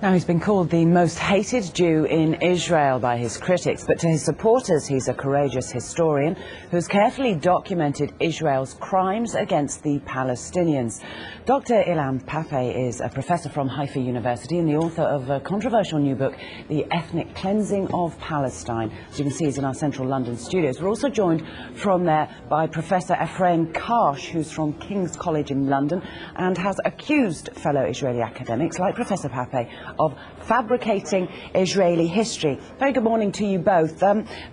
Now, he's been called the most hated Jew in Israel by his critics, but to his supporters, he's a courageous historian who's carefully documented Israel's crimes against the Palestinians. Dr. Ilan Pappe is a professor from Haifa University and the author of a controversial new book, The Ethnic Cleansing of Palestine. As you can see, he's in our central London studios. We're also joined from there by Professor Efraim Karsh, who's from King's College in London and has accused fellow Israeli academics, like Professor Pappe, of fabricating Israeli history. Very good morning to you both.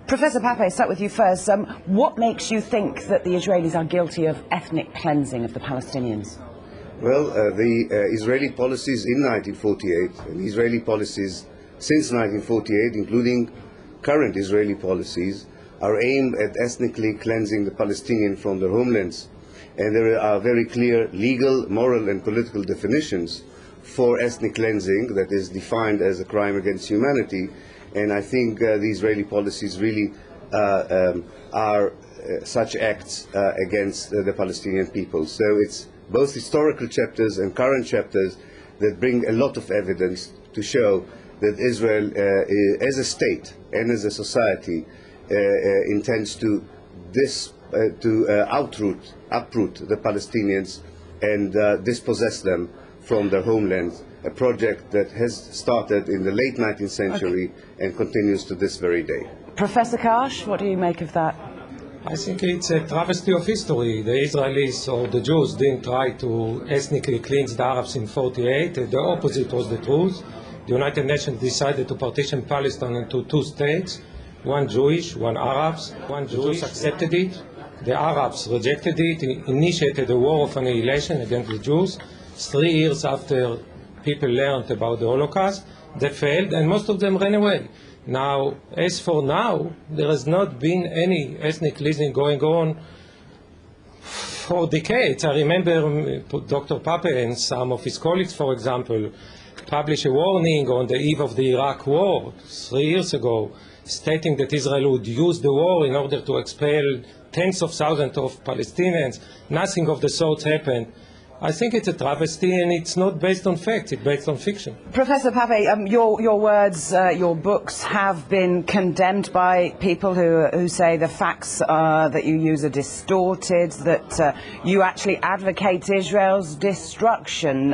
Professor Pappe, I'll start with you first. What makes you think that the Israelis are guilty of ethnic cleansing of the Palestinians? Well, the Israeli policies in 1948 and Israeli policies since 1948, including current Israeli policies, are aimed at ethnically cleansing the Palestinians from their homelands. And there are very clear legal, moral and political definitions for ethnic cleansing that is defined as a crime against humanity. And I think the Israeli policies really are such acts against the Palestinian people. So it's both historical chapters and current chapters that bring a lot of evidence to show that Israel as a state and as a society intends to uproot the Palestinians and dispossess them from their homeland, a project that has started in the late 19th century and continues to this very day. Professor Karsh, what do you make of that? I think it's a travesty of history. The Israelis or the Jews didn't try to ethnically cleanse the Arabs in 1948. The opposite was the truth. The United Nations decided to partition Palestine into two states, one Jewish, one Arabs. One Jews accepted it. The Arabs rejected it, initiated a war of annihilation against the Jews. 3 years after people learned about the Holocaust, they failed, and most of them ran away. Now, as for now, there has not been any ethnic cleansing going on for decades. I remember Dr. Pappe and some of his colleagues, for example, published a warning on the eve of the Iraq war 3 years ago, stating that Israel would use the war in order to expel tens of thousands of Palestinians. Nothing of the sort happened. I think it's a travesty, and it's not based on facts, it's based on fiction. Professor Pappe, your words, your books have been condemned by people who say the facts that you use are distorted, that you actually advocate Israel's destruction.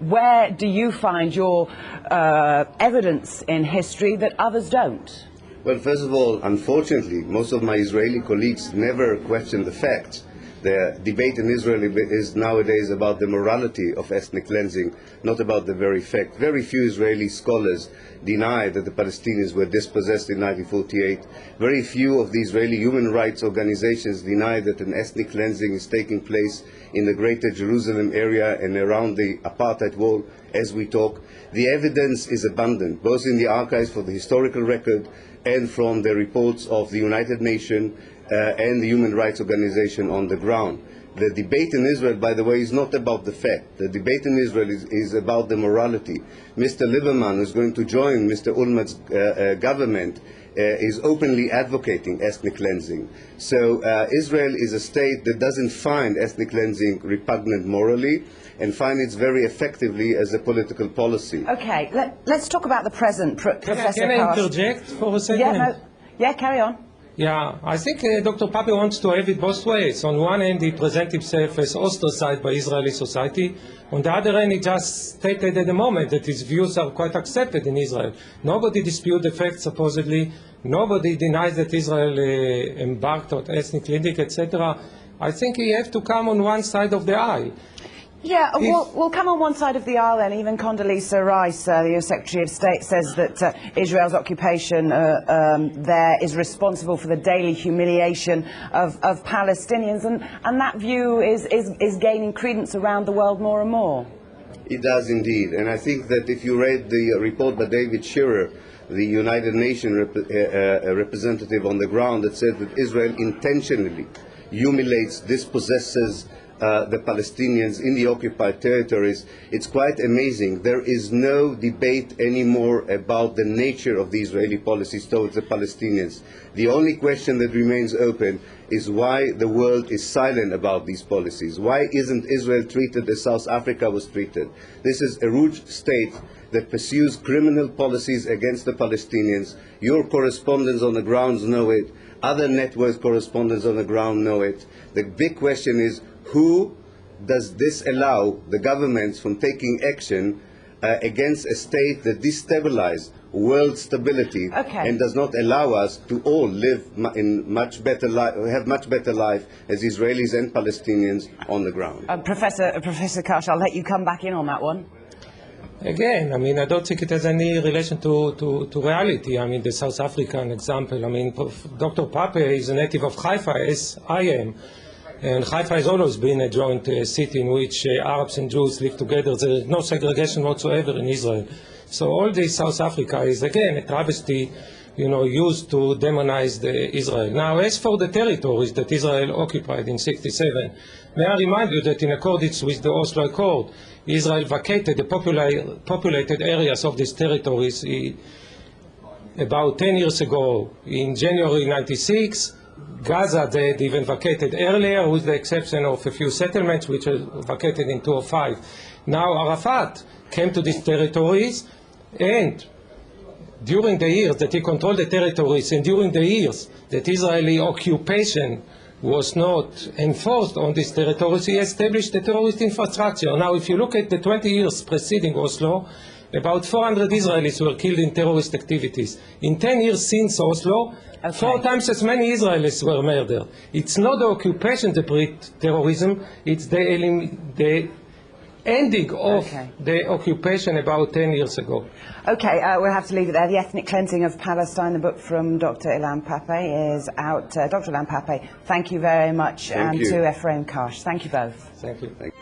Where do you find your evidence in history that others don't? Well, first of all, unfortunately, most of my Israeli colleagues never question the facts. The debate in Israel is nowadays about the morality of ethnic cleansing, not about the very fact. Very few Israeli scholars deny that the Palestinians were dispossessed in 1948. Very few of the Israeli human rights organizations deny that an ethnic cleansing is taking place in the greater Jerusalem area and around the apartheid wall as we talk. The evidence is abundant, both in the archives for the historical record and from the reports of the United Nations and the human rights organization on the ground. The debate in Israel, by the way, is not about the fact. The debate in Israel is about the morality. Mr. Lieberman, who's going to join Mr. Olmert's government, is openly advocating ethnic cleansing. So Israel is a state that doesn't find ethnic cleansing repugnant morally and finds it very effectively as a political policy. Okay, let's talk about the present, Professor Can I Karsh. interject for a second? Yeah, carry on. Yeah, I think Dr. Pappe wants to have it both ways. On one hand, he presents himself as ostracized by Israeli society. On the other hand, he just stated at the moment that his views are quite accepted in Israel. Nobody disputes the facts, supposedly. Nobody denies that Israel embarked on ethnic cleansing, etc. I think he has to come on one side of the aisle. Yeah, we'll come on one side of the aisle then. Even Condoleezza Rice, the US Secretary of State, says that Israel's occupation there is responsible for the daily humiliation of Palestinians, and that view is gaining credence around the world more and more. It does indeed, and I think that if you read the report by David Shearer, the United Nations representative on the ground, that said that Israel intentionally humiliates, dispossesses the Palestinians in the occupied territories, it's quite amazing. There is no debate anymore about the nature of the Israeli policies towards the Palestinians. The only question that remains open is why the world is silent about these policies. Why isn't Israel treated as South Africa was treated? This is a rogue state that pursues criminal policies against the Palestinians. Your correspondents on the ground know it. Other network correspondents on the ground know it. The big question is, who does this allow the governments from taking action against a state that destabilizes world stability and does not allow us to all live in much better life, have much better life as Israelis and Palestinians on the ground? Professor Karsh, I'll let you come back in on that one. Again, I mean, I don't think it has any relation to reality. I mean, the South African example, I mean, Dr. Pappe is a native of Haifa, as I am. And Haifa has always been a joint city in which Arabs and Jews live together. There is no segregation whatsoever in Israel. So all this South Africa is, again, a travesty, used to demonize Israel. Now, as for the territories that Israel occupied in 1967, may I remind you that in accordance with the Oslo Accord, Israel vacated the populated areas of these territories about 10 years ago. In January 1996, Gaza, they had even vacated earlier, with the exception of a few settlements which were vacated in 2005. Now Arafat came to these territories, and during the years that he controlled the territories, and during the years that Israeli occupation was not enforced on these territories, he established the terrorist infrastructure. Now, if you look at the 20 years preceding Oslo, about 400 Israelis were killed in terrorist activities. In 10 years since Oslo, 4 times as many Israelis were murdered. It's not the occupation that breeds terrorism, it's the ending of the occupation about 10 years ago. Okay, we'll have to leave it there. The Ethnic Cleansing of Palestine, the book from Dr. Ilan Pappe is out. Dr. Ilan Pappe, thank you very much. Thank you. To Efraim Karsh, thank you both. Thank you.